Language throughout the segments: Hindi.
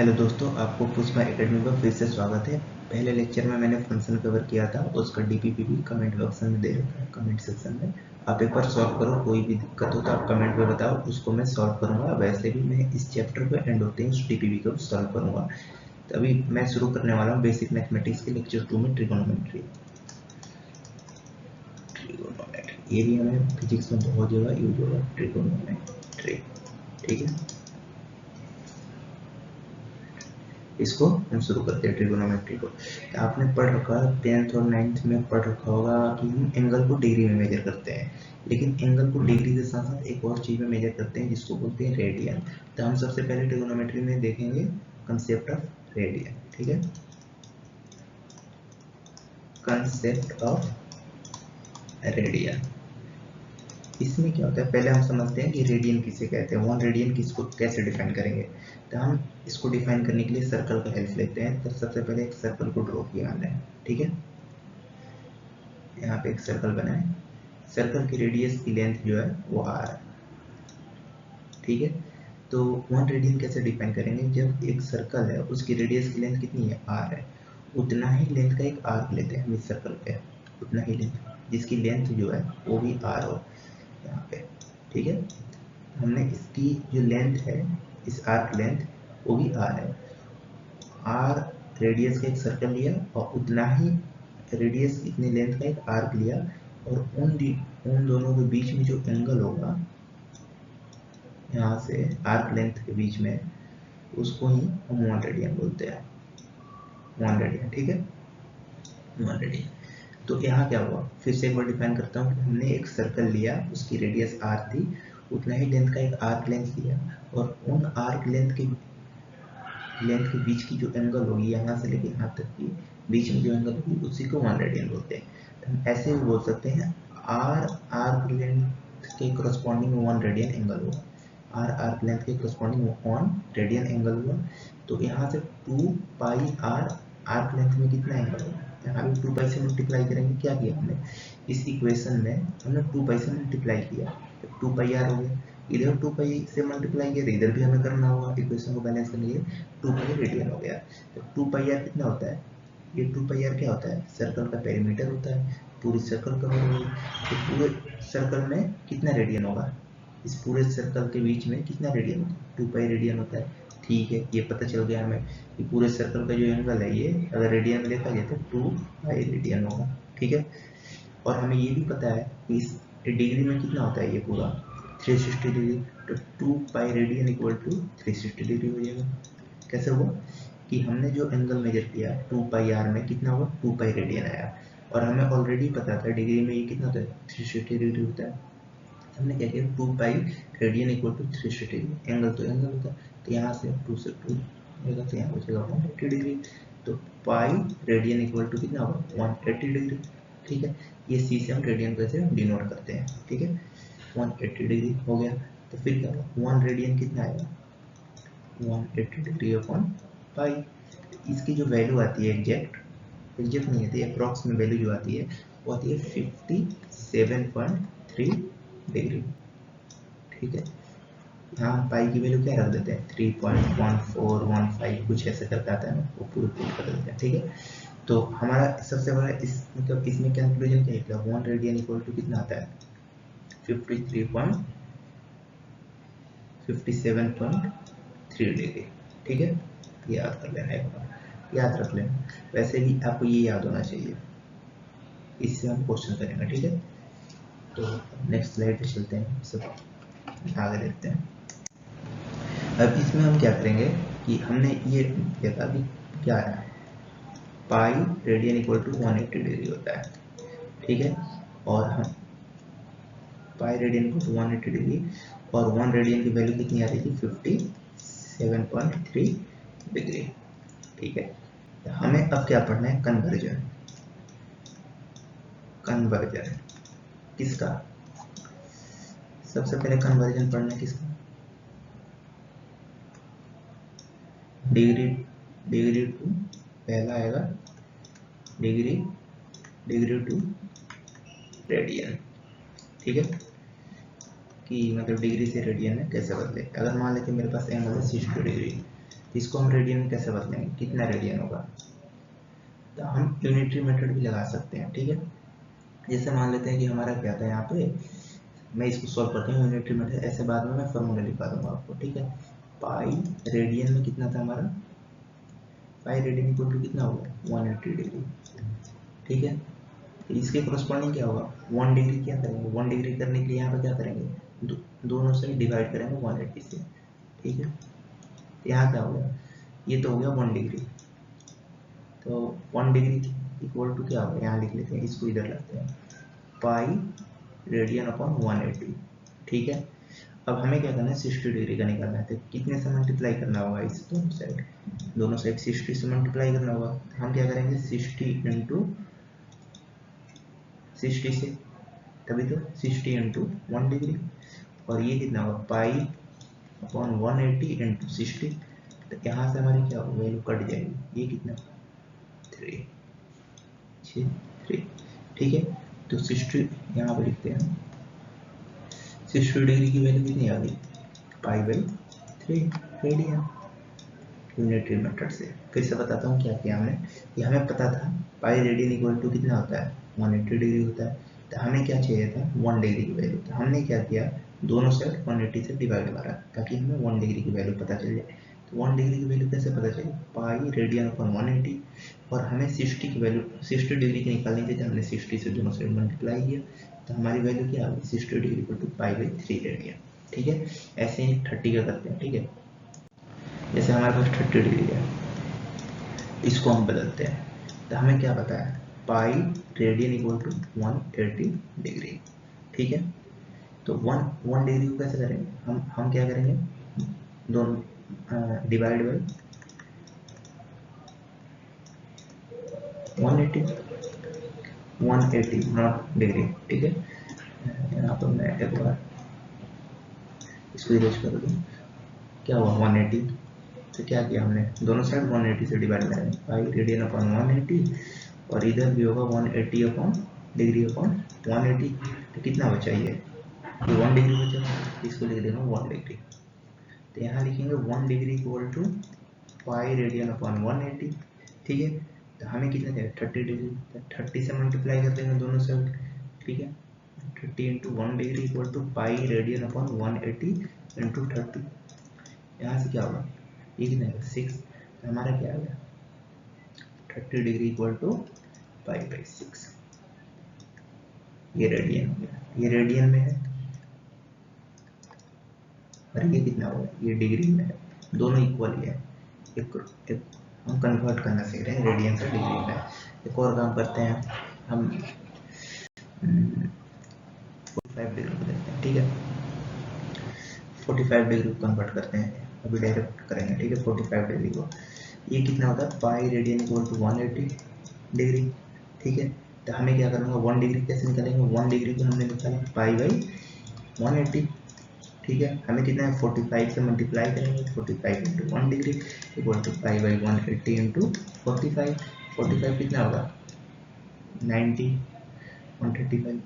हेलो दोस्तों, आपको पुष्पा एकेडमी पर फिर से स्वागत है। पहले लेक्चर में मैंने फंक्शन कवर किया था, उसका डीपीपी भी कमेंट बॉक्स में दे रखा है, कमेंट सेक्शन में। आप एक बार सॉल्व करो, कोई भी दिक्कत हो तो आप कमेंट में बताओ, उसको मैं सॉल्व करूंगा। वैसे भी मैं इस चैप्टर को एंड होते ही उस डीपीपी को सॉल्व करूंगा। तो अभी मैं शुरू करने वाला हूँ बेसिक मैथमेटिक्स के लेक्चर 2 में ट्रिगोनोमेट्री। ये भी हमें फिजिक्स में बहुत जगह यूज होगा, ट्रिगोनोमेट्री। ठीक है, इसको हम शुरू करते हैं ट्रिगोनोमेट्री को। तो आपने पढ़ रखा, 10th और 9th में पढ़ रखा होगा कि हम एंगल को डिग्री में मेजर करते हैं। लेकिन एंगल को डिग्री के साथ साथ एक और चीज में मेजर करते हैं जिसको बोलते हैं रेडियन। तो हम सबसे पहले ट्रिगोनोमेट्री में देखेंगे कंसेप्ट ऑफ रेडियन। ठीक है, कंसेप्ट ऑफ रेडियन। इसमें क्या होता है, पहले हम समझते हैं कि रेडियन किसे कहते हैं, 1 रेडियन किसको कैसे डिफाइन करेंगे। तो हम इसको डिफाइन करने के लिए सर्कल का हेल्प लेते हैं। तो सबसे पहले एक सर्कल को ड्रॉ किया हमने। ठीक है, यहाँ पे एक सर्कल बना है, सर्कल की रेडियस की लेंथ जो है वो r है। ठीक है, तो 1 रेडियन कैसे डिफाइन करेंगे, जब एक सर्कल है उसकी रेडियस की लेंथ कितनी है, r है, उतना ही लेंथ का एक आर्क लेते हैं हम इस सर्कल पे, उतना ही लेंथ जिसकी लेंथ जो है वो भी r हो यहाँ पे। ठीक है, हमने इसकी जो लेंथ है, इस आर्क लेंथ वो भी r है, r रेडियस का एक सर्कल लिया और उतना ही रेडियस इतनी लेंथ का एक आर्क लिया, और उन दोनों के बीच में जो एंगल होगा यहाँ से आर्क लेंथ के बीच में, उसको ही हम 1 रेडियन बोलते हैं, 1 रेडियन। ठीक है, 1 रेडियन। तो यहाँ क्या हुआ, फिर से एक बार डिफाइन करता हूँ। हमने एक सर्कल लिया, उसकी रेडियस r थी, उतना ही लेंथ का एक आर्क लेंथ लिया, और उन आर्क लेंथ के बीच की जो एंगल होगी यहाँ से लेके यहाँ तक की बीच में जो एंगल होगी उसी को 1 रेडियन बोलते हैं। तो हम ऐसे भी बोल सकते हैं आर आर्क लेंथ के करस्पॉन्डिंग 1 रेडियन एंगल हुआ, आर आर्क लेंथ के करस्पॉन्डिंग 1 रेडियन एंगल हुआ। तो यहाँ से 2 पाई आर आर्क लेंथ में कितना एंगल होगा, यहाँ भी 2 पाई से मल्टीप्लाई करेंगे। क्या किया हमने, इस इक्वेशन में हमने 2 पाई से मल्टीप्लाई किया, 2 पाई आर हो गया, इधर 2 पाई से मल्टीप्लाई किया, इधर भी हमें करना होगा इक्वेशन को बैलेंस करने के लिए। 2 पाई रेडियन हो गया। तो 2 पाई आर कितना होता है, ये 2 पाई आर क्या होता है, सर्कल का पेरीमीटर होता है, पूरी सर्कल कवर होगी। तो पूरे सर्कल में कितना रेडियन होगा, इस पूरे सर्कल के बीच में कितना रेडियन होता है, 2 पाई रेडियन होता है। ठीक है, ये पता चल गया हमें कि पूरे सर्कल का जो एंगल है, ये अगर रेडियन में देखा जाए तो 2 पाई रेडियन होगा। ठीक है, और हमें ये भी पता है कि इस डिग्री में कितना होता है ये पूरा 360 डिग्री। तो 2 pi radian equal to 360 degree हो जाएगा। कैसे हुआ कि हमने जो एंगल मेजर किया 2 पाई आर में कितना हुआ, 2 पाई रेडियन आया, और हमें ऑलरेडी पता था डिग्री में ये कितना होता है, 360 डिग्री होता है। हमने क्या किया, 2 pi radian equal to 360 degree, angle तो एंगल होता है, तो यहाँ से 2 से 2 होगा तो यहाँ बचेगा 180 डिग्री। तो पाई रेडियन इक्वल टू कितना होगा, 180 डिग्री। ठीक है, ये सी से हम रेडियन को ऐसे डिनोट करते हैं। ठीक है, 180 डिग्री हो गया। तो फिर क्या होगा, 1 रेडियन कितना आएगा, 180 डिग्री अपॉन पाई। इसकी जो वैल्यू आती है एग्जैक्ट नहीं आती है, अप्रॉक्स में वैल्यू जो आती है वो आती है 57.3 डिग्री। ठीक है, यहाँ पाई की वैल्यू क्या रख देते हैं, 3.1415 कुछ ऐसे करके आता है ना, वो पूरे पुट कर देते हैं। ठीक है, तो हमारा सबसे बड़ा इस मतलब इसमें कंक्लूजन क्या निकला, 1 रेडियन इक्वल टू कितना आता है, 57.3 डिग्री। ठीक है, याद कर लेना, एक बार याद रख लेना, वैसे भी आपको ये याद होना चाहिए, इससे हम क्वेश्चन करेंगे। ठीक है, तो नेक्स्ट स्लाइड पे चलते हैं, सब आगे देखते हैं। अब इसमें हम क्या करेंगे कि हमने ये देखा कि क्या है, pi radian equal to 180 degree होता है। ठीक है, और हम pi radian equal to 180 degree, और 1 रेडियन की वैल्यू कितनी आ रही थी, 57.3 डिग्री। ठीक है, तो हमें अब क्या पढ़ना है, कन्वर्जन। कन्वर्जन किसका, सबसे पहले कन्वर्जन पढ़ना है किसका, डिग्री डिग्री टू, पहला आएगा डिग्री टू रेडियन। ठीक है, कि मतलब डिग्री से रेडियन में कैसे बदले। अगर मान लेते मेरे पास एंगल है 60 डिग्री, इसको हम रेडियन में कैसे बदलेंगे, कितना रेडियन होगा, तो हम यूनिटरी मेथड भी लगा सकते हैं। ठीक है, जैसे मान लेते हैं कि हमारा क्या था यहाँ पे, मैं इसको सॉल्व करता हूँ यूनिटरी मेथड, ऐसे बाद में मैं फॉर्मूला लिखा दूंगा आपको। ठीक है, पाई रेडियन में कितना था हमारा, पाई रेडियन इक्वल टू कितना होगा 180 डिग्री। ठीक है, तो इसके कोरस्पॉन्डिंग क्या होगा 1 डिग्री, क्या करेंगे 1 डिग्री करने के लिए यहाँ पे क्या करेंगे, दोनों से डिवाइड करेंगे 180 से। ठीक है, तो यहाँ क्या होगा, ये तो हो गया 1 डिग्री, तो 1 डिग्री इक्वल टू क्या होगा, यहाँ लिख लेते हैं, इसको इधर लाते हैं, पाई रेडियन अपॉन 180। ठीक है, अब हमें क्या करना है 60 डिग्री का निकालना है, तो कितने से मल्टीप्लाई करना होगा, इस दोनों साइड 60 से मल्टीप्लाई करना होगा। तो हम क्या करेंगे 60 इंटू 60 से, तभी तो 60 इंटू 1 डिग्री, और ये कितना होगा पाई अपॉन 180 इंटू 60, तो यहाँ से हमारी क्या होगा वैल्यू कट जाएगी, ये कितना 3 3। ठीक है, तो 60 यहाँ पर लिखते हैं, 60 डिग्री की वैल्यू कितनी आ गई, पाई बाई 3 रेडियन, यूनिटरी मेथड से। फिर से बताता हूँ क्या किया हमने, कि हमें पता था पाई रेडियन इक्वल टू कितना होता है 180 डिग्री होता है, तो हमें क्या चाहिए था 1 डिग्री की वैल्यू, तो हमने क्या किया दोनों साइड 180 से डिवाइड मारा ताकि हमें 1 डिग्री की वैल्यू पता चल जाए। तो 1 डिग्री की वैल्यू कैसे पता चली, पाई रेडियन अपॉन 180, और हमें 60 की वैल्यू 60 डिग्री की निकालनी थी, तो हमने 60 से दोनों साइड मल्टीप्लाई किया, तो हमारी वैल्यू क्या आ गई 60 degree equal to pi by 3 radian. ठीक है, ऐसे ही 30 का करते हैं। ठीक है, जैसे हमारे पास 30 डिग्री है, इसको हम बदलते हैं, तो हमें क्या पता है pi radian equal to 180 degree. ठीक है, तो 1 डिग्री को कैसे करेंगे, हम क्या करेंगे दोनों डिवाइड बाई 180 नॉट डिग्री। ठीक है, यहाँ पर मैं एक बार इसको इरेज कर दूँ, क्या हुआ 180, तो क्या किया हमने दोनों साइड 180 से डिवाइड करेंगे, पाई रेडियन अपॉन 180, और इधर भी होगा 180 अपॉन डिग्री अपॉन 180, तो कितना बचा ये 1 डिग्री बचा, इसको लिख देंगे 1 डिग्री। तो यहाँ लिखेंगे 1 degree equal to pi radian upon 180। ठीक है, तो हमें कितना चाहिए 30 डिग्री, तो 30 से मल्टीप्लाई कर देंगे दोनों साइड। ठीक है, 30 into 1 degree equal to pi radian upon 180 into 30, यहाँ से क्या होगा ये कितना है 6, तो हमारा क्या आ गया 30 degree equal to pi by 6, ये रेडियन हो गया, ये रेडियन में है, और ये कितना होगा ये डिग्री में है, दोनों इक्वल ही है। एक हम कन्वर्ट करना सीख रहे हैं रेडियन से डिग्री में। एक और काम करते हैं हम 45 डिग्री को देखते हैं। ठीक है, 45 डिग्री को कन्वर्ट करते हैं, अभी डायरेक्ट करेंगे। ठीक है, 45 डिग्री को ये कितना होता है pi radian equal to 180 degree. ठीक है, तो हमें क्या करना है 1 डिग्री कैसे निकालेंगे, 1 डिग्री को हमने निकाला पाई बाई 180। ठीक है, हमें कितना है 45 से मल्टीप्लाई करेंगे, 45 into 1 degree equal to pi by 180 into 45, 45 कितना होगा 90, 135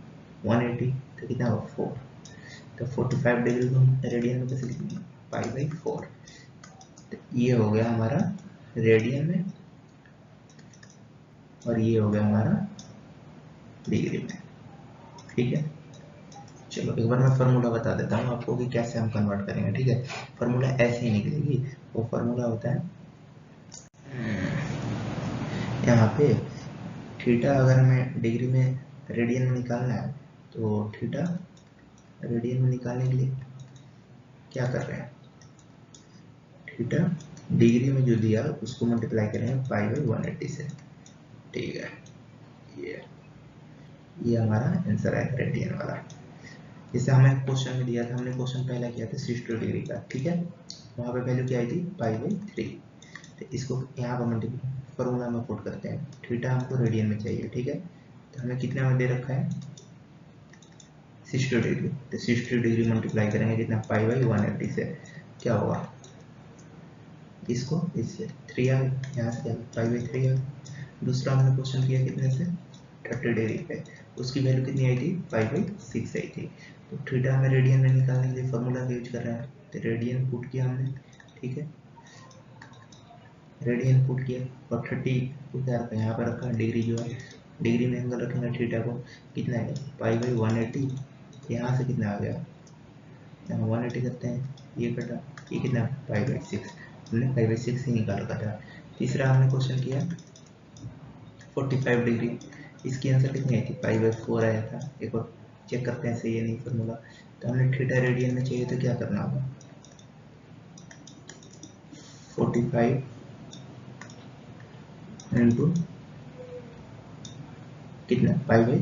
180, तो कितना होगा 4, तो 45 डिग्री को हम रेडियन में कैसे लिखेंगे पाई बाई 4, तो ये हो गया हमारा रेडियन में, और ये हो गया हमारा डिग्री में। ठीक है, चलो एक बार मैं फार्मूला बता देता हूँ आपको कि कैसे हम कन्वर्ट करेंगे। ठीक है, फार्मूला ऐसे ही निकलेगी, वो फार्मूला होता है यहाँ पे थीटा, अगर हमें डिग्री में रेडियन में निकालना है, तो थीटा रेडियन में निकालने के लिए क्या कर रहे हैं, थीटा डिग्री में जो दिया उसको मल्टीप्लाई करेंगे पाई बाई 180 से। ठीक है, ये हमारा आंसर है रेडियन वाला। जैसे हमें क्वेश्चन में दिया था, हमने क्वेश्चन पहला किया था 60 डिग्री का। ठीक है, वहाँ पे वैल्यू क्या आई थी पाई बाई 3, तो इसको यहाँ पर मल्टीप्लाई फॉर्मूला में पुट करते हैं, थीटा हमको रेडियन में चाहिए। ठीक है, तो हमें कितने में दे रखा है 60 डिग्री, तो 60 डिग्री मल्टीप्लाई करेंगे कितना पाई बाई 180 से, क्या होगा इसको इससे 3 आ गया, यहाँ से पाई बाई 3 आ गया। दूसरा हमने क्वेश्चन किया कितने से 30 डिग्री पे, उसकी वैल्यू कितनी आई थी पाई बाई 6 आई थी। तो थीटा हमें रेडियन में निकालने के लिए फॉर्मूला का यूज कर रहे हैं, तो रेडियन पुट किया हमने। ठीक है, रेडियन पुट किया और 30 को क्या रखा, यहाँ पर रखा डिग्री जो है, डिग्री में एंगल रखेंगे थीटा को, कितना है पाई बाई 180, यहाँ से कितना आ गया, यहाँ 180 करते हैं, ये कटा, ये कितना पाई बाई 6, हमने पाई बाई 6 ही निकाल रखा था। तीसरा हमने क्वेश्चन किया 45 डिग्री, इसकी आंसर कितनी आई थी, पाई बाई 4 आया था। एक और चेक करते हैं सही है नहीं फॉर्मूला, तो हमने थीटा रेडियन में चाहिए तो क्या करना होगा, 45 इंटू कितना पाई बाई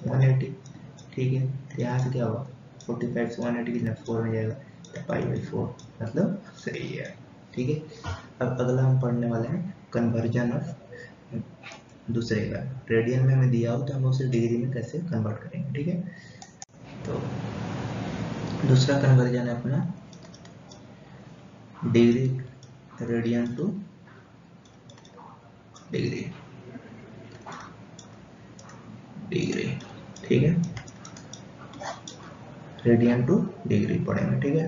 180, ठीक है, यहाँ से क्या होगा 45 से 180 कितना 4 में जाएगा, तो पाई बाई 4 मतलब सही है, ठीक है। अब अगला हम पढ़ने वाले हैं कन्वर्जन ऑफ दूसरे का, रेडियन में हमें दिया हो तो हम उसे डिग्री में कैसे कन्वर्ट करेंगे, ठीक है। तो दूसरा कन्वर्जन है अपना degree radian two degree, degree, ठीक है, रेडियन टू डिग्री पढ़ेंगे, ठीक है।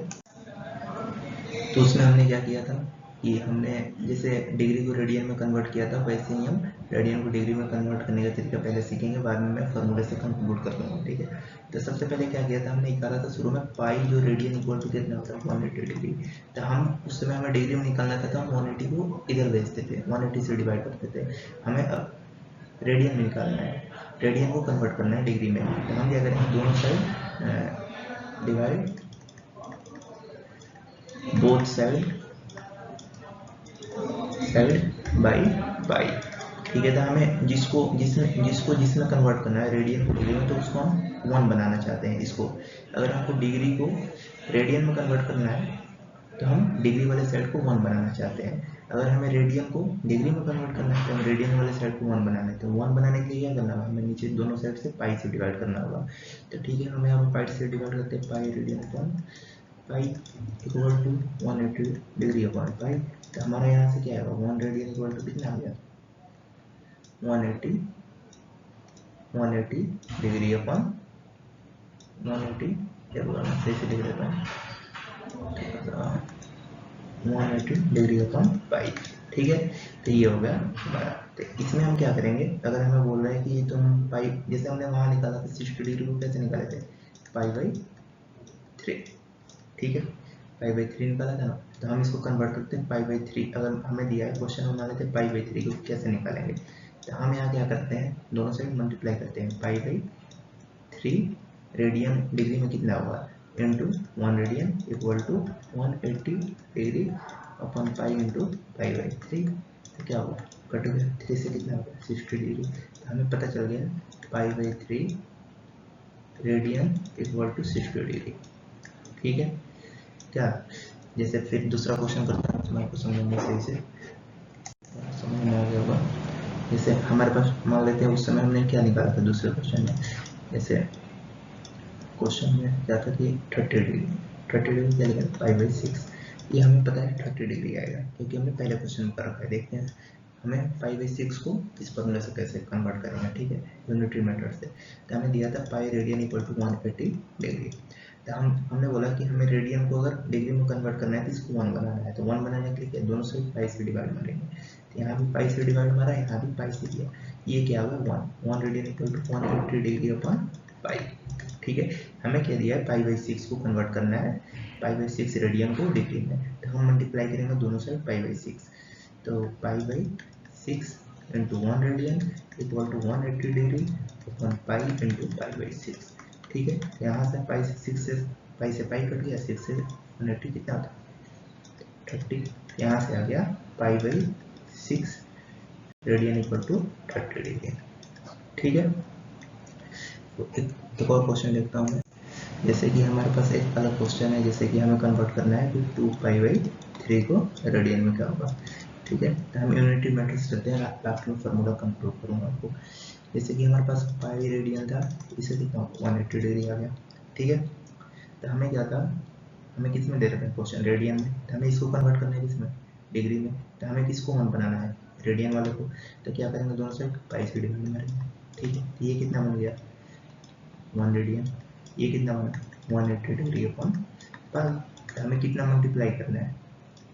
तो उसमें हमने क्या किया था कि हमने जैसे डिग्री को रेडियन में कन्वर्ट किया था, वैसे ही हम रेडियन को डिग्री में कन्वर्ट करने का तरीका पहले सीखेंगे, बाद में मैं फॉर्मूले से कंक्लूड कर दूंगा, ठीक है। तो सबसे पहले क्या किया था, हमने निकाला था शुरू में पाई जो रेडियन इक्वल टू कितना होता है 180 डिग्री, तो हम उस समय हमें डिग्री में निकालना था तो हम 180 को इधर भेजते थे, 180 से डिवाइड करते थे। हमें अब रेडियन में निकालना है, रेडियन को कन्वर्ट करना है डिग्री में, तो हम क्या करेंगे दोनों side divide both side by by, ठीक है। तो हमें जिसमें कन्वर्ट करना है रेडियन को डिग्री में, तो उसको हम 1 बनाना चाहते हैं इसको। अगर हमको डिग्री को रेडियन में कन्वर्ट करना है तो हम डिग्री वाले साइड को 1 बनाना चाहते हैं, अगर हमें रेडियन को डिग्री में कन्वर्ट करना है तो हम रेडियन वाले साइड को 1 बनाना है। तो 1 बनाने के लिए क्या करना होगा, हमें नीचे दोनों साइड से पाई से डिवाइड करना होगा। तो ठीक है, हमें यहाँ पाई से डिवाइड करते हैं, pi radian upon pi equal to 180 degree upon pi. तो हमारा यहाँ से क्या आएगा 1 रेडियन इक्वल टू कितना आ गया 180 डिग्री अपॉन 180 क्या बोला मैं सही से लिख देता हूँ 180 डिग्री अपॉन पाई, ठीक है। तो ये हो गया हमारा। तो इसमें हम क्या करेंगे, अगर हमें बोल रहे हैं कि तुम पाई, जैसे हमने वहाँ निकाला था 60 डिग्री को कैसे निकाले थे पाई बाई 3, ठीक है, पाई बाई 3 निकाला था ना, तो हम इसको कन्वर्ट करते हैं पाई बाई 3। अगर हमें दिया है क्वेश्चन बना लेते हैं पाई बाई 3 को कैसे निकालेंगे, तो हम यहाँ क्या करते हैं दोनों साइड मल्टीप्लाई करते हैं, पाई बाई 3 रेडियन डिग्री में कितना होगा into 1 radian equal to 180 degree upon pi into pi by 3, तो क्या होगा कट गया 3 से कितना होगा 60 डिग्री। तो हमें पता चल गया pi by 3 radian equal to 60 degree, ठीक है। क्या जैसे फिर दूसरा क्वेश्चन करते हैं, तुम्हारे को समझने सही से समझ में आ गया होगा। जैसे हमारे पास मान लेते हैं उस समय हमने क्या निकाला था दूसरे क्वेश्चन में, जैसे क्वेश्चन में क्या था कि 30 डिग्री क्या लिखा पाई बाई 6, ये हमें पता है 30 डिग्री आएगा क्योंकि हमने पहले क्वेश्चन में कर रखा है। देखते हैं हमें पाई बाई 6 को इस फॉर्मूले से कैसे कन्वर्ट करेंगे, ठीक है, यूनिटरी मेथड से। तो हमें दिया था pi radian equal to 180 degree, तो हमने बोला कि हमें रेडियन को अगर डिग्री में कन्वर्ट करना है तो इसको 1 बनाना है, तो 1 बनाने के लिए क्या दोनों साइड पाई से डिवाइड मारेंगे, तो यहाँ भी पाई से डिवाइड मारा, यहाँ भी पाई से किया, ये क्या होगा 1 radian equal to 180 degree upon pi, ठीक है। हमें क्या दिया है पाई बाई 6 को कन्वर्ट करना है पाई बाई 6 रेडियन को डिग्री में, तो हम मल्टीप्लाई करेंगे दोनों साइड पाई बाई 6, तो pi by 6 into 1 radian equal to 180 degree upon pi into pi by 6, ठीक है। यहाँ से पाई से 6 से पाई कट गया, 6 से 180 कितना होता 30, यहाँ से आ गया pi by 6 radian equal to 30 degree, ठीक है। तो एक और क्वेश्चन देखता हूँ मैं, जैसे कि हमारे पास एक अलग क्वेश्चन है, जैसे कि हमें कन्वर्ट करना है कि 2 पाई बाई 3 को रेडियन में क्या होगा, ठीक है। तो हम यूनिटी मेथड्स करते हैं, लास्ट में फार्मूला कंक्लूड करूंगा आपको। जैसे कि हमारे पास पाई रेडियन था, इसे कितना 180 डिग्री आ गया, ठीक है। तो हमें क्या था, हमें किस में दे रहे थे क्वेश्चन रेडियन में, तो हमें इसको कन्वर्ट करना है किसमें डिग्री में, तो हमें किसको 1 बनाना है रेडियन वाले को, तो क्या करेंगे दोनों साइड पाई से डिवाइड मारेंगे, ठीक है। तो ये कितना बन गया 1 रेडियन, ये कितना बना 180 डिग्री अपॉन पाई, तो हमें कितना मल्टीप्लाई करना है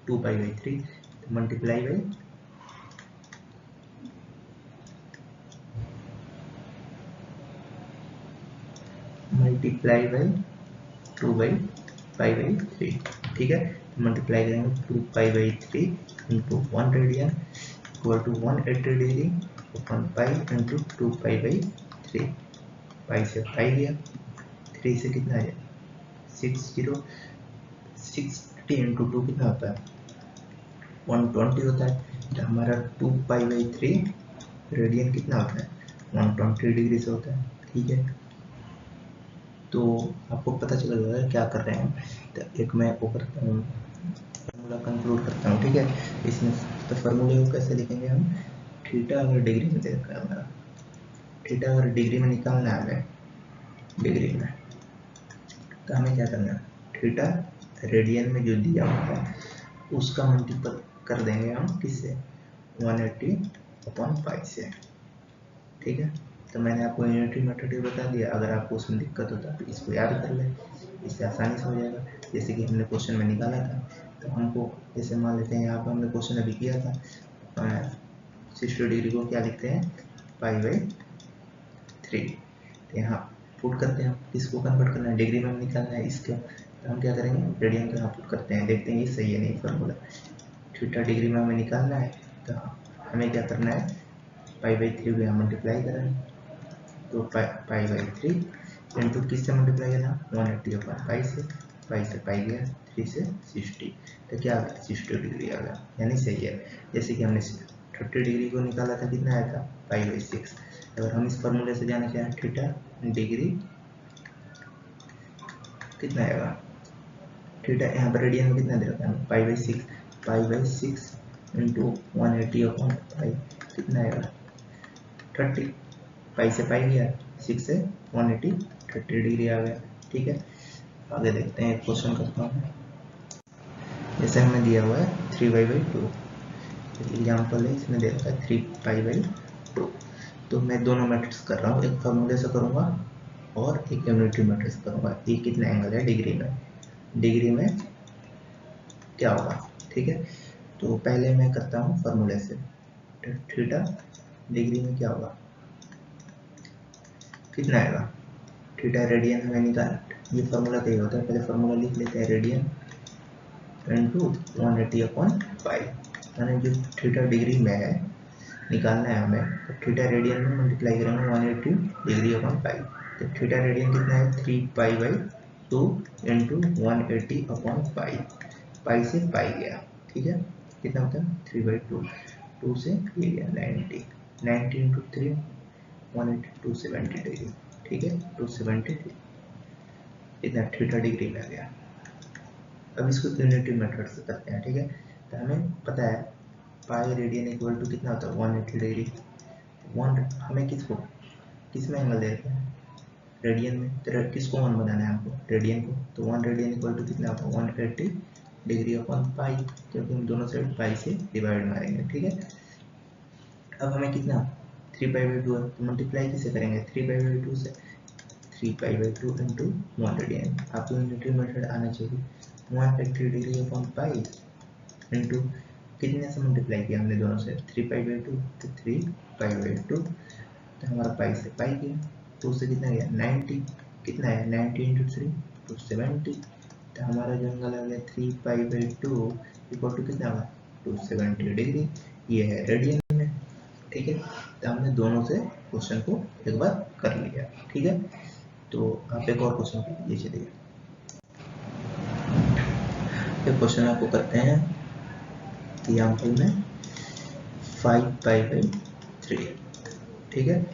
2 पाई बाई 3, तो multiply by two by pi by three, ठीक है। तो मल्टीप्लाई करेंगे 2 pi by 3 into 1 radian equal to 180 degree अपन pi into 2 pi by 3, pi से पाई गया, 3 से कितना है 60 इंटू 2 कितना होता है 120 होता है। तो हमारा 2 पाई बाई 3 रेडियन कितना होता है 120 डिग्री से होता है, ठीक है। तो आपको पता चल जाएगा क्या कर रहे हैं। तो एक मैं वो करता हूँ, फार्मूला कंक्लूड करता हूँ, ठीक है। इसमें तो फार्मूले को कैसे लिखेंगे हम, थीटा अगर डिग्री में देखा है हमारा, थीटा अगर डिग्री में निकालना है हमें, डिग्री में, तो हमें क्या करना है, थीटा रेडियन में जो दिया हुआ है उसका मल्टीपल कर देंगे हम किससे 180 अपॉन पाई से, ठीक है। तो मैंने आपको यूनिटरी मेथड बता दिया, अगर आपको उसमें दिक्कत होता है तो इसको याद कर ले, इससे आसानी से हो जाएगा। जैसे कि हमने क्वेश्चन में निकाला था, तो हमको जैसे मान लेते हैं यहाँ पर हमने क्वेश्चन अभी किया था 60 डिग्री को क्या लिखते हैं पाई बाई 3, तो यहाँ पुट करते हैं, किसको कन्वर्ट करना है डिग्री में निकालना है इसके, तो हम क्या करेंगे रेडियन को यहाँ पुट करते हैं, देखते हैं ये सही है नहीं फार्मूला। थीटा डिग्री में हमें निकालना है, तो हमें क्या करना है पाई बाई 3 को यहाँ मल्टीप्लाई करें, तो पाई बाई 3 इंटू किससे मल्टीप्लाई करना 180 अपॉन पाई से पाई गया 3 से 60, तो क्या आ गया 60 डिग्री आ गया, यानी सही है। जैसे कि हमने 30 डिग्री को निकाला था, कितना आया था पाई बाई 6। अगर हम इस फॉर्मूले से जाना चाहें थीटा डिग्री कितना आएगा, थीटा यहाँ पर रेडियन में कितना दे रखा है पाई बाई 6 इंटू 180 अपॉन पाई कितना आएगा 30, पाई से पाई गया 6 से 180 30 डिग्री आ गया, ठीक है। आगे देखते हैं, एक क्वेश्चन करता हूँ। जैसे हमें दिया हुआ है 3 पाई बाई 2, एग्जाम्पल है इसमें दे रखा है 3 पाई बाई 2, तो मैं दोनों मैट्रिक्स कर रहा हूँ, एक फॉर्मूले से करूँगा और एक यूनिटरी मैट्रिक्स करूँगा। ये कितना एंगल है डिग्री में क्या होगा, ठीक है। तो पहले मैं करता हूँ फॉर्मूले से, थीटा डिग्री में क्या होगा कितना आएगा, थीटा रेडियन हमें निकाल, ये फार्मूला तो ये होता है, पहले फार्मूला लिख लेते हैं रेडियन इंटू 180 अपॉन पाई, यानी जो थीटा डिग्री में है निकालना है हमें, तो थीटा रेडियन में मल्टीप्लाई करेंगे 180 डिग्री अपॉन पाई, तो थीटा रेडियन कितना है 3 pi by 2 into 180 upon pi, pi से पाई गया, ठीक है। कितना होता है 3 बाई 2 से ये गया 90 इंटू 3 180 270 डिग्री, ठीक है 270 इतना थीटा डिग्री में आ गया। अब इसको यूनिटरी मेथड से करते हैं, ठीक है। तो हमें पता है पाई रेडियन इक्वल टू कितना होता है 180 डिग्री, हमें किस में एंगल देते हैं रेडियन में, तो किसको 1 बनाना है हमको रेडियन को, तो 1 रेडियन इक्वल टू कितना होगा 180 डिग्री अपॉन पाई, क्योंकि हम दोनों साइड पाई से डिवाइड मारेंगे, ठीक है। अब हमें कितना 3 पाई बाई 2 है, तो मल्टीप्लाई किसे करेंगे 3 पाई बाई 2 से, 3 पाई बाई 2 इंटू 1 रेडियन, आपको यूनिटरी मेथड आना चाहिए 180 डिग्री अपॉन पाई इंटू कितने से मल्टीप्लाई किया हमने दोनों से 3 पाई बाई 2, तो 3 पाई बाई 2, तो हमारा पाई से पाई गया, 2 से कितना गया 90, कितना है 90 इंटू 3 270, तो हमारा जो एंगल आ गया 3 पाई बाई 2 इक्वल टू कितना होगा 270 डिग्री, ये है रेडियन में, ठीक है। तो हमने दोनों से क्वेश्चन को एक बार कर लिया, ठीक है। तो आप एक और क्वेश्चन कीजिए, चलिए एक क्वेश्चन आपको करते हैं एग्जाम्पल में 5 पाई बाई 3, ठीक है।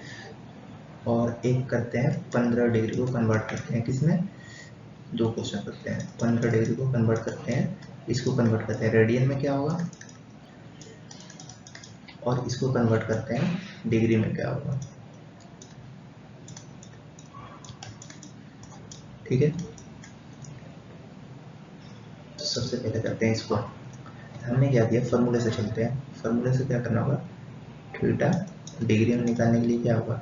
और एक करते हैं 15 डिग्री को कन्वर्ट करते हैं, किसमें दो क्वेश्चन करते हैं 15 डिग्री को कन्वर्ट करते हैं, इसको कन्वर्ट करते हैं रेडियन में क्या होगा और इसको कन्वर्ट करते हैं डिग्री में क्या होगा, ठीक है। तो सबसे पहले करते हैं इसको, हमने क्या किया फार्मूले से चलते हैं, फार्मूले से क्या करना होगा थीटा डिग्री में निकालने के लिए क्या होगा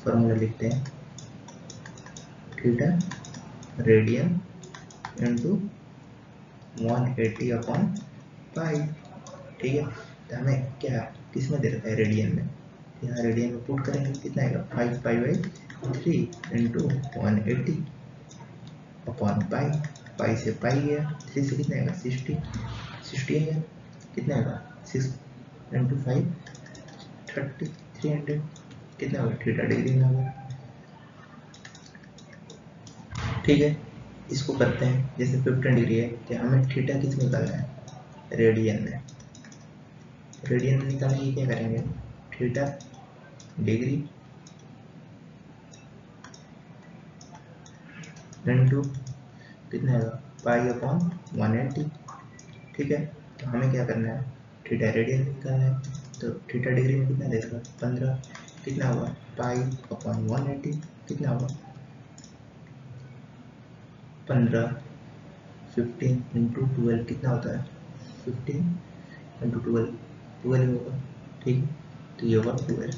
फार्मूला लिखते हैं theta radian into 180 upon pi, ठीक है। तो हमें क्या किस में दे रखा है, रेडियन में। यहाँ रेडियन में पुट करेंगे, कितना आएगा 5π/3 इंटू 180 अपॉन पाई। पाई से पाई गया, 3 से कितना आएगा 60 आएगा, कितना आएगा 6 इंटू 5 30 300 कितना होगा थीटा डिग्री में होगा। ठीक है, इसको करते हैं। जैसे 15 डिग्री है तो हमें थीटा किस में निकालना है, रेडियन में। रेडियन में निकालने के क्या करेंगे, थीटा डिग्री इंटू कितना है पाई अपॉन 180। ठीक है, तो हमें क्या करना है, थीटा रेडियन निकालना है। तो थीटा डिग्री में कितना देगा 15, कितना होगा पाई अपॉन 180 कितना होगा 15 15 इंटू 12 कितना होता है 15 इंटू 12 होगा। ठीक है, तो ये होगा 12,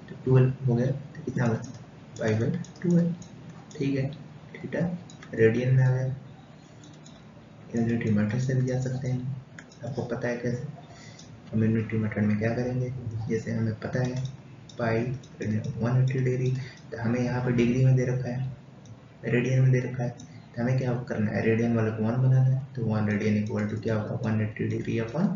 तो 12 हो गया तो कितना होगा π/12। ठीक है, थीटा रेडियन में आ गया। यूनिटी मेथड से भी जा सकते हैं, आपको पता है कैसे। हम यूनिटी मेथड में क्या करेंगे, जैसे हमें पता है पाई 180 डिग्री, तो हमें यहाँ पर डिग्री में दे रखा है, रेडियन में दे रखा है। तो हमें क्या करना है, रेडियन वाले को 1 बनाना है। तो 1 रेडियन इक्वल टू क्या होगा 180 डिग्री अपॉन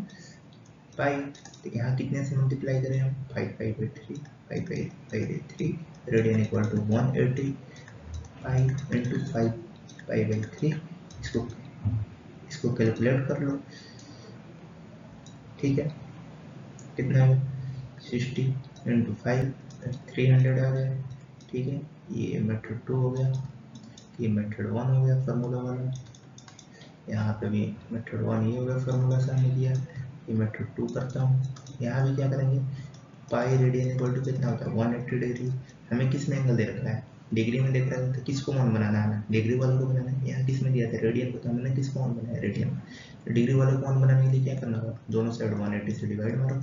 पाई। तो यहाँ कितने से मल्टीप्लाई करें हम 5π/3 5π/3 radian equal to 180 pi into 5π/3। इसको कैलकुलेट कर लो। ठीक है, कितना है 60 इंटू 5 300 आ गया। ठीक है, ये मेथड 2 हो गया, ये मेथड 1 हो गया फार्मूला वाला। यहाँ पे भी मेथड 1 ये हो गया फार्मूला से हमने दिया। ये मेथड 2 करता हूँ। यहाँ भी क्या करेंगे, पाई रेडियन इक्वल टू कितना होता है 180 डिग्री। हमें किस में एंगल दे रखा है, डिग्री में देख रहा है। तो किसको वन बनाना है, डिग्री वाले को बनाना है। यहाँ किस में दिया था रेडियन को, तो हमने किसको वन बनाया रेडियन। तो डिग्री वाले को वन बनाने के लिए क्या करना होगा, दोनों साइड 180 से डिवाइड मारो।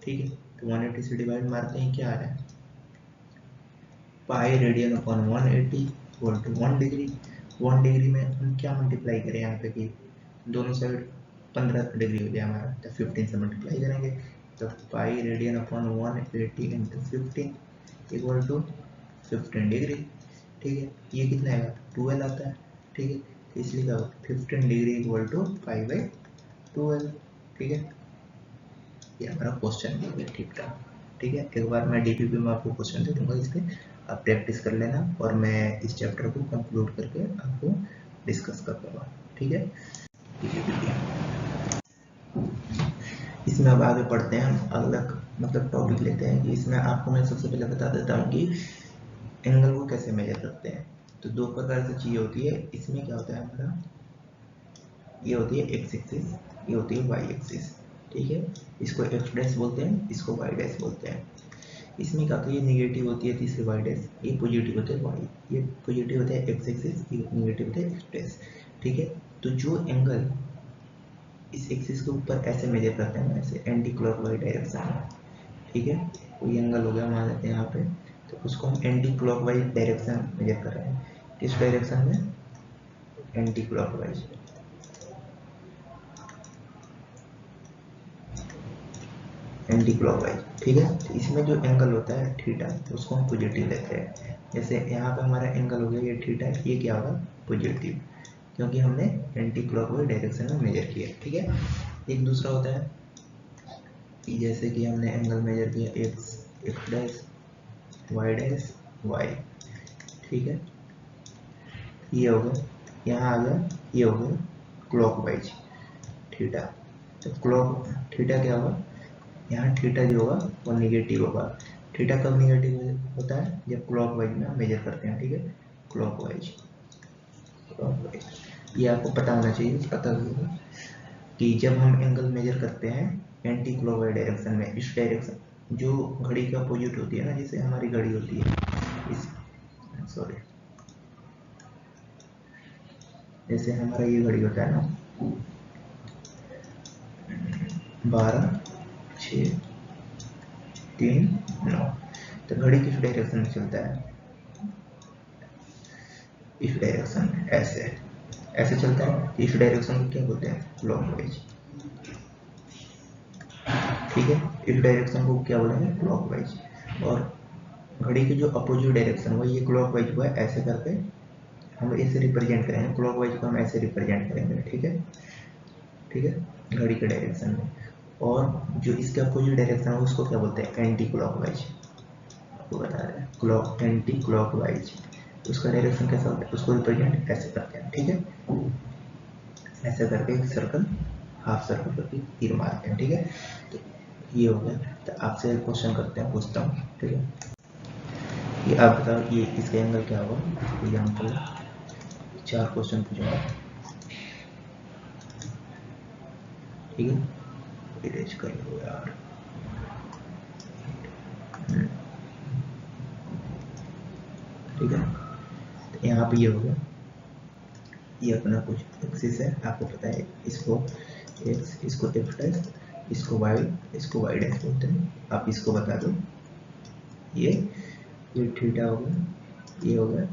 ठीक है, तो 180 से डिवाइड मारते हैं, क्या आ रहा है pi radian upon 180 equal to 1 degree. 1 degree में हम क्या मल्टीप्लाई करें यहाँ पे कि दोनों साइड 15 डिग्री हो गया हमारा, तो 15 से मल्टीप्लाई करेंगे। तो pi radian upon 180 into 15 equal to 15 degree. ठीक है, ये कितना आएगा 12 आता है। ठीक है, तो इसलिए क्या होगा 15 डिग्री इक्वल टू 5/12। ठीक है, ये हमारा क्वेश्चन हो गया ठीक ठाक। ठीक है, एक बार मैं डीपीपी में आपको क्वेश्चन दे दूंगा, इसके आप प्रैक्टिस कर लेना और मैं इस चैप्टर को कंक्लूड करके आपको डिस्कस कर दूंगा। ठीक है, इसमें अब आगे पढ़ते हैं, हम अगला मतलब टॉपिक लेते हैं कि इसमें आपको मैं सबसे पहले बता देता हूँ कि एंगल को कैसे मेजर करते हैं। तो दो प्रकार से चीज़ होती है। इसमें क्या होता है हमारा, ये होती है एक्स एक्सिस, ये होती है वाई एक्सिस। ठीक है, इसको एक्स डैश बोलते हैं, इसको वाई डैश बोलते हैं। इसमें क्या होता है, ये निगेटिव होती है तीसरी वाई डैश, ये पॉजिटिव होता है वाई, ये पॉजिटिव होता है एक्स एक्सिस, ये निगेटिव होता है एक्स डैश। ठीक है, तो जो एंगल इस एक्सिस के ऊपर ऐसे मेजर करते हैं, ऐसे एंटी क्लॉकवाइज डायरेक्शन में। ठीक है, कोई एंगल हो गया मान लेते हैं यहाँ पे, तो उसको हम एंटी क्लॉकवाइज डायरेक्शन मेजर कर रहे हैं। किस डायरेक्शन में, एंटी क्लॉकवाइज। Anti clockwise. ठीक है, तो इसमें जो एंगल होता है थीटा, उसको हम पॉजिटिव लेते हैं। जैसे यहाँ पे हमारा एंगल हो गया ये थीटा, ये क्या होगा पॉजिटिव, क्योंकि हमने एंटी क्लॉकवाइज डायरेक्शन में मेजर किया। ठीक है, एक दूसरा होता है कि जैसे कि हमने एंगल मेजर किया x x dash, y dash y. ठीक है, ये हो गया, यहाँ आ गया, ये हो गया क्लॉकवाइज थीटा। तो क्लॉक थीटा क्या होगा, यहाँ थीटा जो होगा वो निगेटिव होगा। थीटा कब निगेटिव होता है, जब क्लॉकवाइज में हम मेजर करते हैं। ठीक है, क्लॉकवाइज ये आपको पता होना चाहिए, पता होगा कि जब हम एंगल मेजर करते हैं एंटी क्लॉकवाइज डायरेक्शन में, इस डायरेक्शन जो घड़ी का अपोजिट होती है ना, जैसे हमारी घड़ी होती है इस सॉरी जैसे हमारा ये घड़ी होता है ना 12:06:03:09, तो घड़ी किस डायरेक्शन में चलता है, इस डायरेक्शन में, ऐसे ऐसे चलता है। इस डायरेक्शन को क्या बोलते हैं, क्लॉकवाइज। ठीक है, इस डायरेक्शन को क्या बोलेंगे, क्लॉकवाइज। और घड़ी की जो अपोजिट डायरेक्शन हुआ ये क्लॉकवाइज हुआ है, ऐसे करके हम ऐसे रिप्रेजेंट करेंगे, क्लॉकवाइज को हम ऐसे रिप्रेजेंट करेंगे। ठीक है, ठीक है, घड़ी के डायरेक्शन में। और जो इसके अपोजिट डायरेक्शन है उसको क्या बोलते हैं, एंटी क्लॉकवाइज। आपको बता रहे हैं क्लॉक, एंटी क्लॉकवाइज। उसका डायरेक्शन कैसा होता है, उसको रिप्रेजेंट ऐसे करते हैं। ठीक है, ऐसे करके एक सर्कल, हाफ सर्कल करके तीर मारते हैं। ठीक है, तो ये हो गया। तो आपसे क्वेश्चन करते हैं, पूछता हूँ। ठीक है, ये आप बताओ, ये इसका एंगल क्या होगा। एग्जाम्पल 4 क्वेश्चन पूछूंगा। ठीक है, इरेज कर लो यार। ठीक है, तो यहाँ पे ये हो गया, ये अपना कुछ एक्सिस है, आपको पता है इसको एक्स, इसको एफ डैश, इसको वाई, इसको वाई डैश बोलते हैं। आप इसको बता दो, ये थीटा हो गया, ये हो गया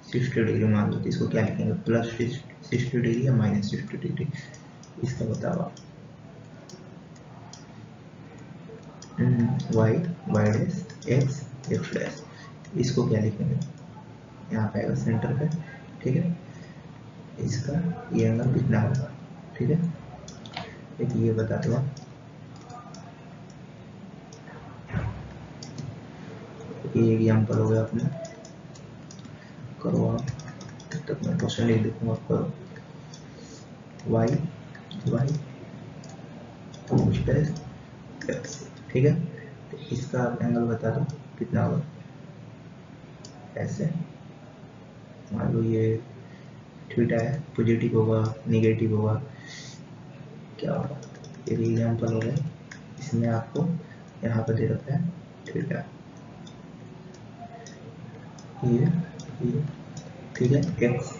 60 डिग्री मान लो, तो इसको क्या लिखेंगे, प्लस 60 डिग्री या माइनस 60 डिग्री, इसका बताओ आप। Y, y dash, x, x dash, इसको क्या लिखेंगे, यहाँ पे आएगा सेंटर पे। ठीक है, इसका ये एंगल कितना होगा। ठीक है, एक ये बता दो आप। ये एग्जाम्पल हो गया अपना, करो आप, तब तक मैं क्वेश्चन लिख देता हूँ, आप करो। वाई, वाई कुछ डैश एक्स। ठीक है, तो इसका आप एंगल बता दो कितना होगा। ऐसे मान लो ये थीटा है, पॉजिटिव होगा, निगेटिव होगा, क्या होगा। ये भी एग्जाम्पल हो गया, इसमें आपको यहाँ पर दे रखा है थीटा, ये ठीक है, x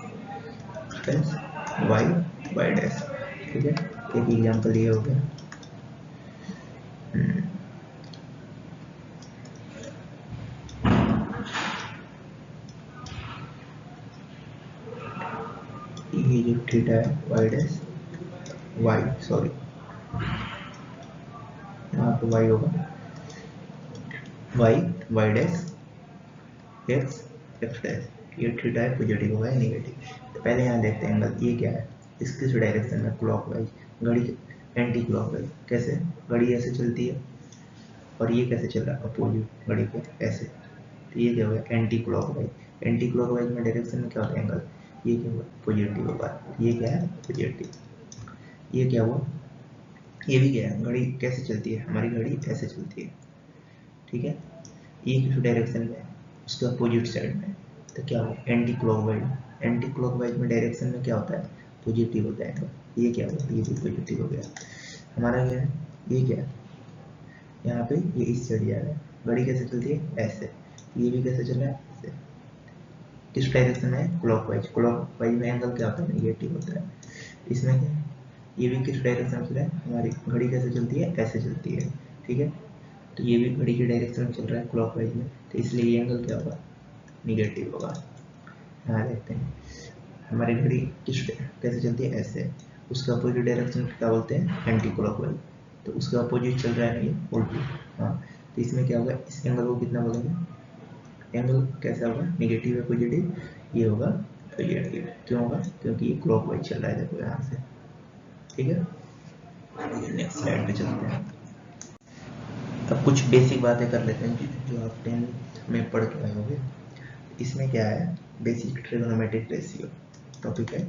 dash, y, y dash. ठीक है, एक एग्जाम्पल ये हो गया। ये जो थीटा है, वाई डैश, वाई सॉरी, यहाँ पे वाई होगा, y, y dash, x, x dash. ये थीटा है, पॉजिटिव होगा या नेगेटिव। तो पहले यहाँ देखते हैं एंगल, ये क्या है, इसकिस डायरेक्शन में क्लॉकवाइज, घड़ी एंटी क्लॉकवाइज। कैसे, घड़ी ऐसे चलती है और ये कैसे चल रहा है, अपोजिट घड़ी के ऐसे, तो ये क्या होगा, एंटी क्लॉकवाइज। एंटी क्लॉकवाइज में डायरेक्शन में क्या होता है एंगल, ये क्या हुआ, पॉजिटिव होगा, ये क्या है, पॉजिटिव। ये क्या हुआ, ये भी क्या है, घड़ी कैसे चलती है, हमारी घड़ी ऐसे चलती है। ठीक है, ये किस डायरेक्शन में, उसके अपोजिट साइड में, तो क्या हो, एंटी क्लॉकवाइज। एंटी क्लॉकवाइज में डायरेक्शन में क्या होता है, पॉजिटिव होता है। ये क्या हुआ, ये भी पॉजिटिव हो गया। हमारा क्या है, ये क्या है, यहाँ पे ये इस साइड जा रहा है, घड़ी कैसे चलती है, ऐसे, ये भी कैसे चल रहा है, ऐसे। किस डायरेक्शन में, क्लॉकवाइज। क्लॉकवाइज में एंगल क्या होता है, नेगेटिव होता है। इसमें क्या, ये भी किस डायरेक्शन में चल रहा है, हमारी घड़ी कैसे चलती है, ऐसे चलती है। ठीक है, तो ये भी घड़ी के डायरेक्शन में चल रहा है क्लॉकवाइज में, तो इसलिए ये एंगल क्या होगा, निगेटिव होगा। यहाँ देखते हैं, हमारी घड़ी किस कैसे चलती है, ऐसे, उसका अपोजिट डायरेक्शन क्या बोलते हैं, एंटी क्लॉकवाइज। तो उसका अपोजिट चल रहा है ये उल्टी। हाँ, तो इसमें क्या होगा, इस एंगल को कितना बोलेंगे, एंगल कैसा होगा, निगेटिव है पॉजिटिव, ये होगा पॉजिटिव। क्यों होगा, क्योंकि ये क्लॉकवाइज चल रहा है, देखो यहाँ से। ठीक है, नेक्स्ट स्लाइड पे चलते हैं। अब कुछ बेसिक बातें कर लेते हैं जो आप 10th में पढ़ के आए होंगे। इसमें क्या है, बेसिक ट्रिगोनोमेट्रिक रेशियो टॉपिक है,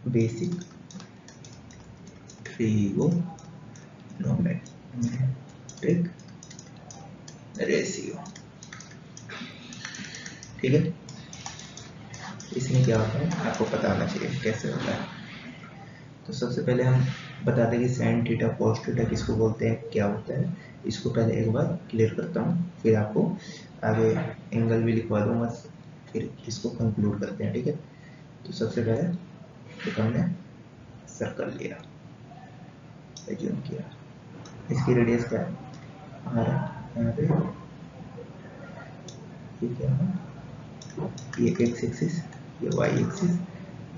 बेसिक ट्रिगोनोमेट्रिक रेशियो। ठीक है, इसमें क्या होता है आपको पता होना चाहिए कैसे होता है। तो सबसे पहले हम बता दें कि साइन थीटा कॉस थीटा किसको बोलते हैं, क्या होता है। इसको पहले एक बार क्लियर करता हूँ, फिर आपको आगे एंगल भी लिखवा दूंगा, फिर इसको कंक्लूड करते हैं। ठीक है, तो सबसे पहले एक हमने सर्कल लिया, एज्यूम किया, इसकी रेडियस क्या है, हमारा यहाँ पे ये क्या है, ये एक्स एक्सिस, ये वाई एक्सिस,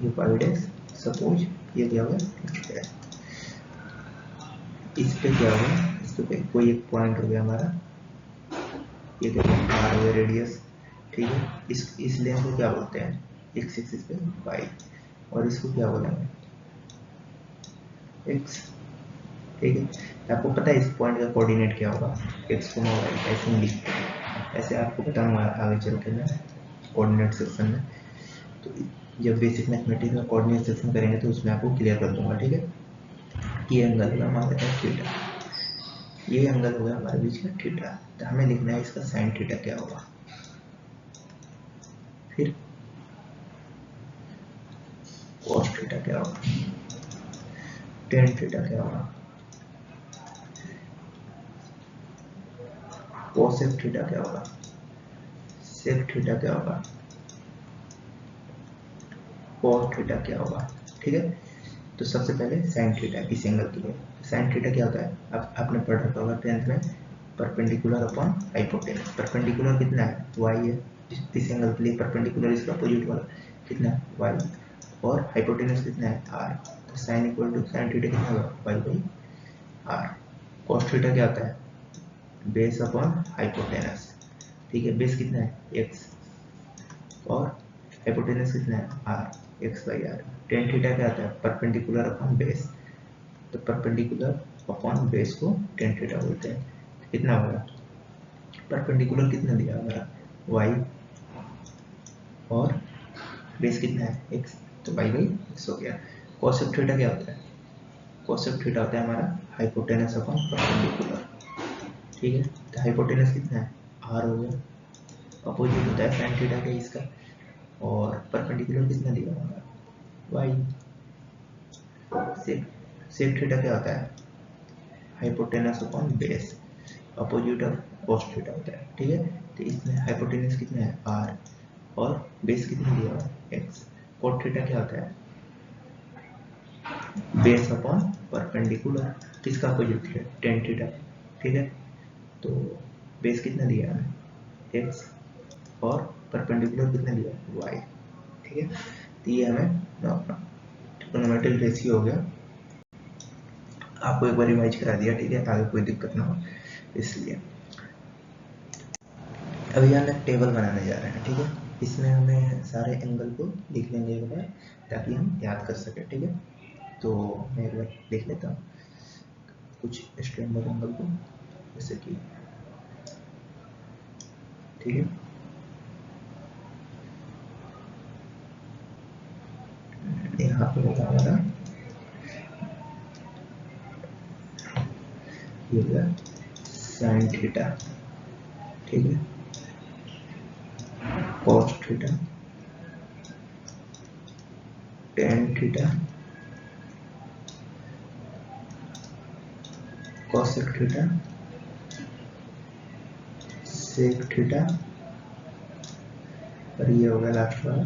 ये वाई डैश, सपोज ये क्या होगा, इस पे क्या होगा, इस पे कोई एक पॉइंट हो गया हमारा, ये देखो आर हो गया रेडियस, ठीक है। इस लेंथ को क्या बोलते हैं, एक्स एक्सिस पे वाई, और इसको क्या बोलेंगे एक्स, ठीक है। आपको पता है इस पॉइंट का कोऑर्डिनेट क्या होगा, एक्स वाई, ऐसे ही लिखते हैं, ऐसे आपको बताऊंगा आगे चल के मैं कोऑर्डिनेट सेक्शन में। तो जब बेसिक मैथमेटिक्स में कोऑर्डिनेट सेक्शन करेंगे तो उसमें आपको क्लियर कर दूंगा, ठीक है। ये एंगल होगा हमारे पास थीटा, ये एंगल होगा हमारे बीच में थीटा, तो हमें लिखना है इसका साइन थीटा क्या होगा, फिर कॉस थीटा क्या होगा, टेन थीटा क्या होगा, कोसेक थीटा क्या होगा, सेक थीटा क्या होगा, कॉस थीटा क्या होगा, ठीक है। तो सबसे पहले साइन थीटा इस एंगल के लिए, साइन थीटा क्या होता है, अब आपने पढ़ रखा होगा 10th में, परपेंडिकुलर अपॉन हाइपोटेनस। परपेंडिकुलर कितना है, y है, इस एंगल के लिए परपेंडिकुलर इसका अपोजिट वाला कितना है, y, और हाइपोटेनस कितना है, r, तो sine equal to sine theta कितना होगा, y by r। Cos theta क्या होता है, बेस अपॉन हाइपोटेनस, ठीक है, बेस कितना है x, और हाइपोटेनस कितना है r, x by r। Tan theta क्या आता है, परपेंडिकुलर अपॉन बेस, तो परपेंडिकुलर अपॉन बेस को टेन थीटा बोलते हैं। तो कितना होगा, परपेंडिकुलर कितना दिया हमारा y, और बेस कितना है x, तो y बाई x हो गया। कोसेक थीटा क्या होता है, कोसेक थीटा होता है हमारा हाइपोटेनस अपॉन परपेंडिकुलर, ठीक है। तो हाइपोटेनस कितना है r हो गया, अपोजिट होता है साइन थीटा का इसका, और परपेंडिकुलर कितना दिया हमारा y। सेक सेक थीटा क्या होता है, hypotenuse upon base, opposite of cos theta होता है, ठीक है। तो इसमें हाइपोटेनस कितना है r, और बेस कितना दिया हुआ है x। कॉट थीटा क्या होता है, बेस अपॉन परपेंडिकुलर, किसका अपोजिट है टेन थीटा, ठीक है। तो बेस कितना दिया है x, और परपेंडिकुलर कितना दिया y, ठीक है। तो ये हमें ट्रिग्नोमेट्रिक रेशियो हो गया, आपको एक बार रिवाइज करा दिया, ठीक है, आगे कोई दिक्कत ना हो इसलिए। अभी हम एक टेबल बनाने जा रहे हैं, ठीक है। इसमें हमें सारे एंगल को लिख लेंगे एक बार, ताकि हम याद कर सकें, ठीक है। तो मैं एक बार लिख लेता हूँ कुछ स्टैंडर्ड एंगल को, जैसे कि, ठीक है, यहाँ पे होगा हमारा ये होगा साइन थीटा, ठीक है, cos theta, tan theta, cosec theta, sec theta, और ये होगा लास्ट वाला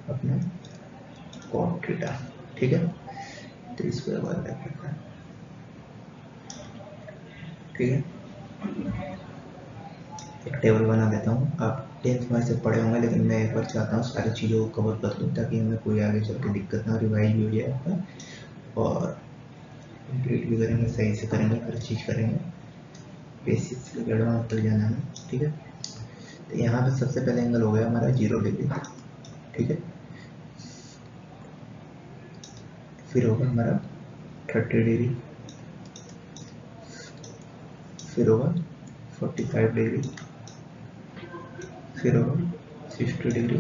अपना कॉट थीटा, ठीक है। तो इसको एक बार देख लेते हैं, ठीक है। एक टेबल बना देता हूँ, आप 10th में से पढ़े होंगे, लेकिन मैं एक बार चाहता हूँ सारी चीज़ों को कवर कर लूँ, ताकि हमें कोई आगे चल के दिक्कत ना, रिवाइज भी हो जाए आपका, और कंप्लीट भी करेंगे, सही से करेंगे, हर चीज़ करेंगे, बेसिक्स से एडवांस तक जाना है, ठीक है। तो यहाँ पे सबसे पहले एंगल हो गया हमारा 0 डिग्री, ठीक है। फिर होगा हमारा 30 डिग्री, फिर होगा 45 डिग्री, फिर होगा 60 डिग्री,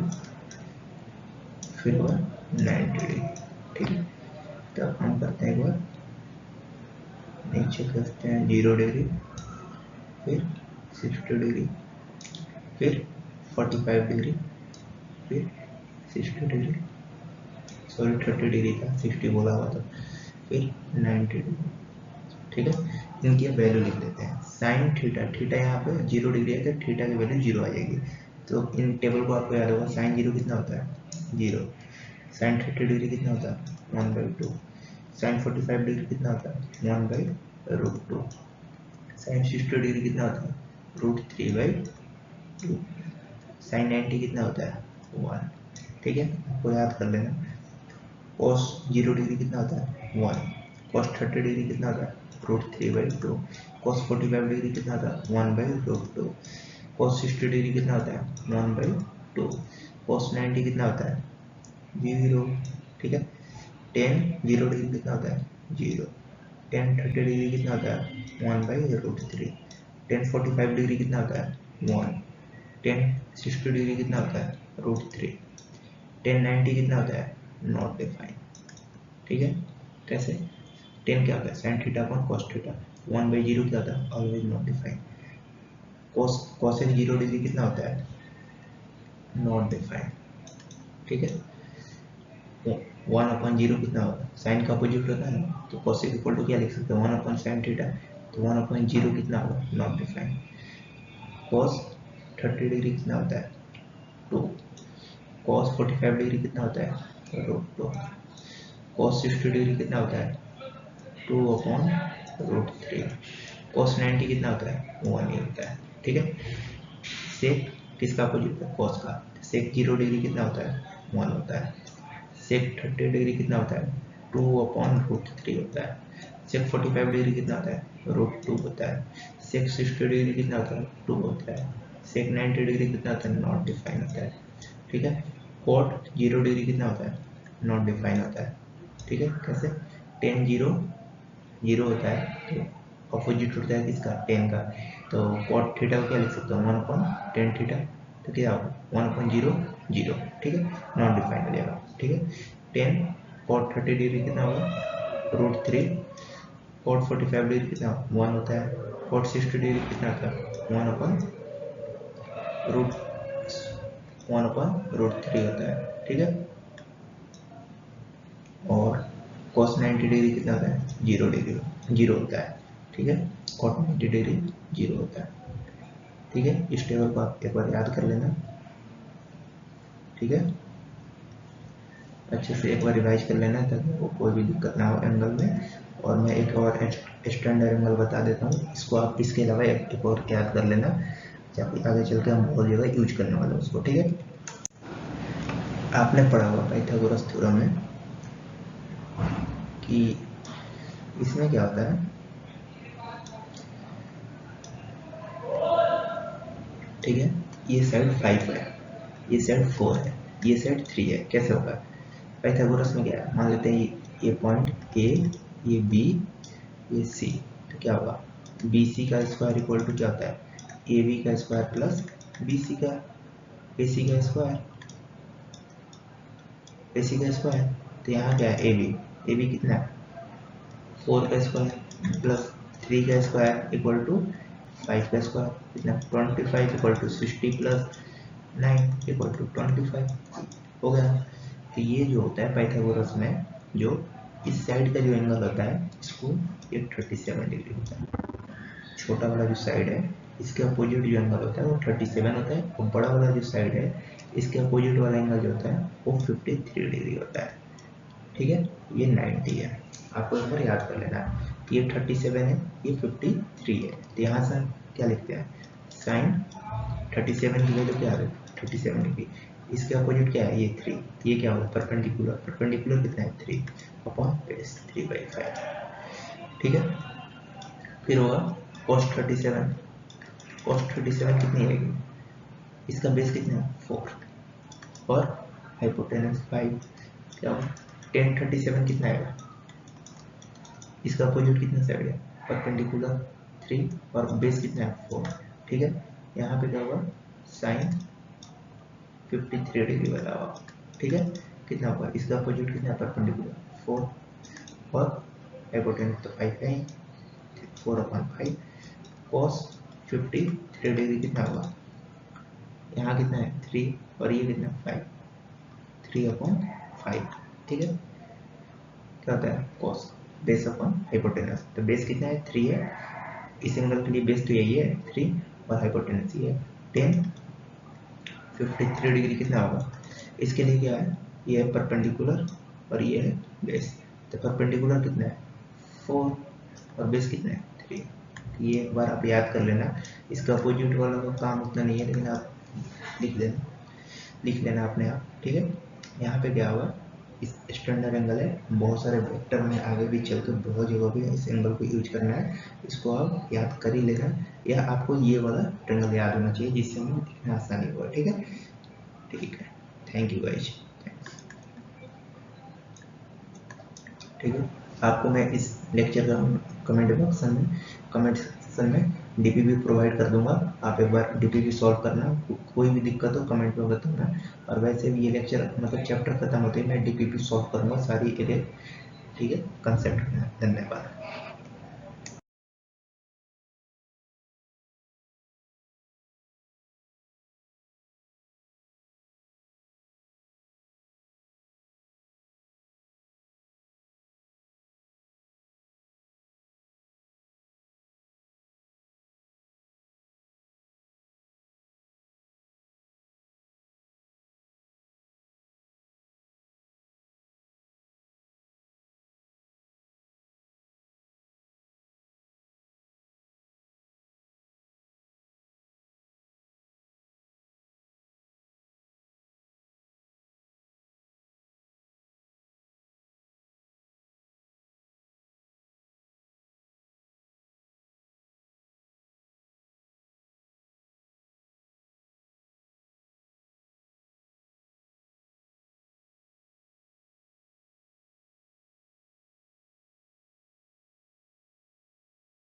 फिर होगा 90 डिग्री, ठीक है। तो अब हम करते हैं एक बार नीचे करते हैं 0 डिग्री, फिर 60 डिग्री, फिर 45 डिग्री, फिर 60 डिग्री, सॉरी 30 डिग्री का 60 बोला हुआ था, फिर 90 डिग्री, ठीक है। इनकी वैल्यू लिख लेते हैं। साइन थीटा, थीटा यहाँ पे 0 डिग्री है, तो थीटा की वैल्यू 0 आ जाएगी। तो इन टेबल को आपको याद होगा, साइन 0 कितना होता है 0, साइन 30 डिग्री कितना होता है 1/2, साइन 45 डिग्री कितना होता है 1/√2, साइन 60 डिग्री कितना होता है √3/2, साइन 90 कितना होता है 1, ठीक है, आपको याद कर लेना। कॉस 0 डिग्री कितना होता है 1, कॉस 30 डिग्री कितना होता है √3/2। cos 45 डिग्री कितना होता है 1/√2। cos 60 डिग्री कितना होता है 1/2। cos 90 कितना होता है 0। ठीक है। tan 0 डिग्री कितना होता है 0। tan 30 डिग्री कितना होता है 1/√3। tan 45 डिग्री कितना होता है 1। tan 60 डिग्री कितना होता है √3। tan 90 कितना होता है नॉट डिफाइन। ठीक है। कैसे tan क्या होता है sin theta upon cos theta. 1/0 क्या होता है always not define. cosec 0 degree कितना होता है नॉट डिफाइन। ठीक है। 1/0 कितना होता है साइन का अपोजिट होता है ना, तो cosec इक्वल टू क्या लिख सकते हैं 1/sin थीटा। तो 1/0 कितना होगा नॉट डिफाइन। cos 30 डिग्री कितना होता है 2। cos 45 डिग्री कितना होता है √2। cos 60 डिग्री कितना होता है 2/√3। cos 90 कितना होता है 1 ही होता है। ठीक है। sec किसका अपोजिट है cos का। sec 0 डिग्री कितना होता है 1 होता है। sec 30 डिग्री कितना होता है 2/√3 होता है। sec 45 डिग्री कितना होता है √2 होता है। sec 60 डिग्री कितना होता है 2 होता है। sec 90 डिग्री कितना होता है नॉट डिफाइन होता है। ठीक है। cot 0 डिग्री कितना होता है नॉट डिफाइन होता है। ठीक है। कैसे tan 0 0 होता है तो अपोजिट होता है किसका tan का। तो cot थीटा को क्या लिख सकते हो 1/tan थीटा। तो क्या होगा 1/0 0। ठीक है। नॉट डिफाइन हो जाएगा। ठीक है। tan cot 30 डिग्री कितना होगा √3। cot 45 डिग्री कितना 1 होता है। cot 60 डिग्री कितना होता है 1/√3 होता है। ठीक है। और cos 90 डिग्री कितना होता है 0 होता है। ठीक है। cot 90 डिग्री 0 होता है। ठीक है। इस टेबल को आप एक बार याद कर लेना। ठीक है। अच्छे से एक बार रिवाइज कर लेना ताकि वो कोई भी दिक्कत ना हो एंगल में। और मैं एक और स्टैंडर्ड एंगल बता देता हूँ, इसको आप इसके अलावा एक और याद कर लेना, ताकि आगे चल के हम बहुत जगह यूज करने वाले हैं उसको। ठीक है। आपने पढ़ा होगा पाइथागोरस थ्योरम में कि इसमें क्या होता है, ठीक है, ये साइड 5 है, ये साइड 4 है, ये साइड 3 है। कैसे होगा पाइथागोरस में क्या है, मान लेते हैं ये पॉइंट ए, ये बी, ये सी। तो क्या होगा बी सी का स्क्वायर इक्वल टू क्या होता है ए बी का स्क्वायर प्लस बी सी का ए सी का स्क्वायर, ए सी का स्क्वायर। तो यहाँ क्या है ए बी कितना है 4 का स्क्वायर प्लस 3 का स्क्वायर इक्वल टू 5 का स्क्वायर कितना 25 equal to 60 plus 9 equal to 25 हो गया। तो ये जो होता है पाइथागोरस में, जो इस साइड का जो एंगल होता है इसको ये 37 डिग्री होता है। छोटा वाला जो साइड है इसके अपोजिट जो एंगल होता है वो 37 होता है, और बड़ा वाला जो साइड है इसके अपोजिट वाला एंगल जो होता है वो 53 डिग्री होता है। ठीक है। ये 90 है, आपको एक बार याद कर लेना है। ये 37 है, ये 53 है। तो यहाँ से हम क्या लिखते हैं साइन 37 की वैल्यू क्या आ रही है 37 डिग्री। इसके अपोजिट क्या है ये 3, ये क्या होगा परपेंडिकुलर, परपेंडिकुलर कितना है 3 अपॉन बेस 3/5। ठीक है। फिर होगा cos 37, cos 37 कितनी आएगी, इसका बेस कितना है 4 और हाइपोटेनस 5। क्या होगा tan 37 कितना आएगा, इसका अपोजिट कितना साइड है परपेंडिकुलर 3 और बेस कितना है 4। ठीक है। यहाँ पे क्या होगा साइन 53 डिग्री वाला होगा। ठीक है। कितना होगा इसका अपोजिट कितना है परपेंडिकुलर 4 और हाइपोटेनस तो 5 है ही 4/5 cos 53 डिग्री कितना होगा, यहाँ कितना है 3 और ये कितना 5 3/5। ठीक है। क्या होता है cos बेस अपॉन हाइपोटेनस। तो बेस कितना है 3 है, इस एंगल के लिए बेस तो यही है 3 और हाइपोटेनस ये है 10। 53 डिग्री कितना होगा, इसके लिए क्या है ये है परपेंडिकुलर और ये है बेस। तो परपेंडिकुलर कितना है 4 और बेस कितना है 3। ये एक बार आप याद कर लेना। इसका अपोजिट वाला का काम उतना नहीं है, लेकिन आप लिख लेना अपने आप। ठीक है। यहाँ पे क्या होगा इस स्टैंडर्ड एंगल है, बहुत सारे वेक्टर में आगे भी चल के बहुत जगह भी इस एंगल को यूज करना है, इसको आप याद कर ही लेना, या आपको ये वाला ट्रायंगल याद होना चाहिए जिससे हमें दिखना आसानी होगा। ठीक है, ठीक है, थैंक यू गाइस। ठीक है, आपको मैं इस लेक्चर का कमेंट सेक्शन में डीपीपी प्रोवाइड कर दूंगा, आप एक बार डीपीपी सॉल्व करना, कोई भी दिक्कत हो कमेंट में बताना। और वैसे भी ये लेक्चर मतलब चैप्टर खत्म होते ही मैं डीपीपी सॉल्व करूंगा सारी एरे। ठीक है, कंसेप्ट। धन्यवाद।